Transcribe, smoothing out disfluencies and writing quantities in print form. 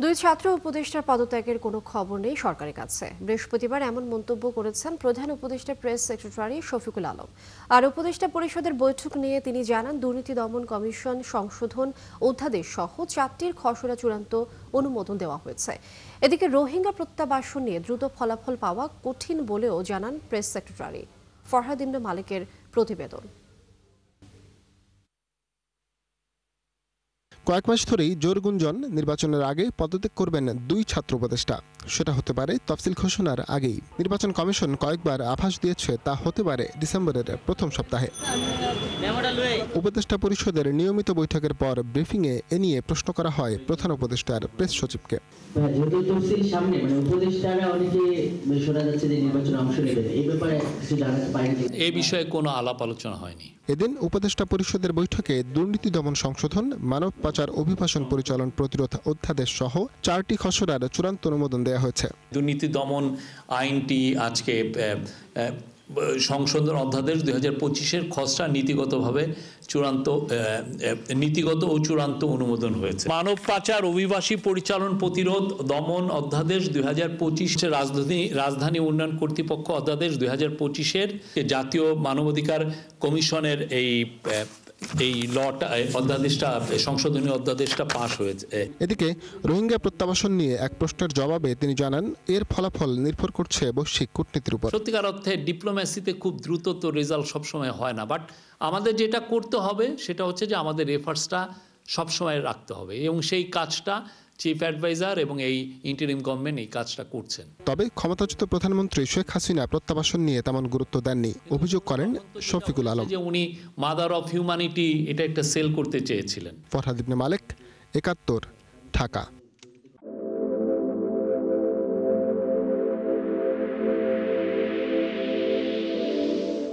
দুই ছাত্র উপদেষ্টার পদত্যাগের কোনো খবর নেই সরকারের কাছে। বৃহস্পতিবার এমন মন্তব্য করেছেন প্রধান উপদেষ্টা প্রেস সেক্রেটারি শফিকুল আলম। আর উপদেষ্টা পরিষদের বৈঠক নিয়ে তিনি জানান, দুর্নীতি দমন কমিশন সংশোধন অধ্যাদেশ সহ 4টির খসড়া চূড়ান্ত অনুমোদন দেওয়া হয়েছে। এদিকে রোহিঙ্গা প্রত্যাবাসন নিয়ে দ্রুত ফলাফল পাওয়া কঠিন বলেও জানান প্রেস সেক্রেটারি। ফরহাদ ইবনে মালিকের প্রতিবেদন। কয়েক মাস ধরেই জোর গুঞ্জন নির্বাচনের আগে পদত্যাগ করবেন দুই ছাত্র উপদেষ্টা। সেটা হতে পারে তফসিল ঘোষণার আগেই। নির্বাচন কমিশন কয়েকবার আভাস দিয়েছে তা হতে পারে ডিসেম্বরের প্রথম সপ্তাহে। উপদেষ্টা পরিষদের নিয়মিত বৈঠকের পর ব্রিফিংয়ে এ নিয়ে প্রশ্ন করা হয় প্রধান উপদেষ্টার প্রেস সচিবকে। এই বিষয়ে কোনো আলাপ আলোচনা হয়নি। এদিন উপদেষ্টা পরিষদের বৈঠকে দুর্নীতি দমন সংশোধন, মানব পাচার অভিবাসন পরিচালন প্রতিরোধ অধ্যাদেশ সহ 4টি খসড়ার চূড়ান্ত অনুমোদন দেওয়া হয়েছে। দুর্নীতি দমন আইনটি আজকে সংশোধন অধ্যাদেশ 2025-এর খসড়া নীতিগত ও চূড়ান্ত অনুমোদন হয়েছে। মানব পাচার অভিবাসী পরিচালন প্রতিরোধ দমন অধ্যাদেশ 2025, রাজধানী উন্নয়ন কর্তৃপক্ষ অধ্যাদেশ 2025-এর জাতীয় মানবাধিকার কমিশনের এই অধ্যাদেশটা সংশোধনী অধ্যাদেশটা পাশ হয়েছে। এদিকে রোহিঙ্গা প্রত্যাবাসন নিয়ে এক প্রশ্নের জবাবে তিনি জানান, এর ফলাফল নির্ভর করছে বৈশ্বিক কূটনীতির উপর। সত্যিকার অর্থে ডিপ্লোম্যাসিতে খুব দ্রুত তো রেজাল্ট সবসময় হয় না, বাট আমাদের যেটা করতে হবে সেটা হচ্ছে যে আমাদের এফার্টসটা সবসময় রাখতে হবে, এবং সেই কাজটা চিফ অ্যাডভাইজার এবং এই ইন্টারিম গভর্নমেন্ট এই কাজটা করছেন। তবে ক্ষমতাচ্যুত প্রধানমন্ত্রী শেখ হাসিনা প্রত্যাবাসন নিয়ে তেমন গুরুত্ব দেননি অভিযোগ করেন শফিকুল আলম। যে উনি মাদার অফ হিউম্যানিটি এটা একটা সেল করতে চেয়েছিলেন। ফরহাদ ইবনে মালিক, 71, ঢাকা।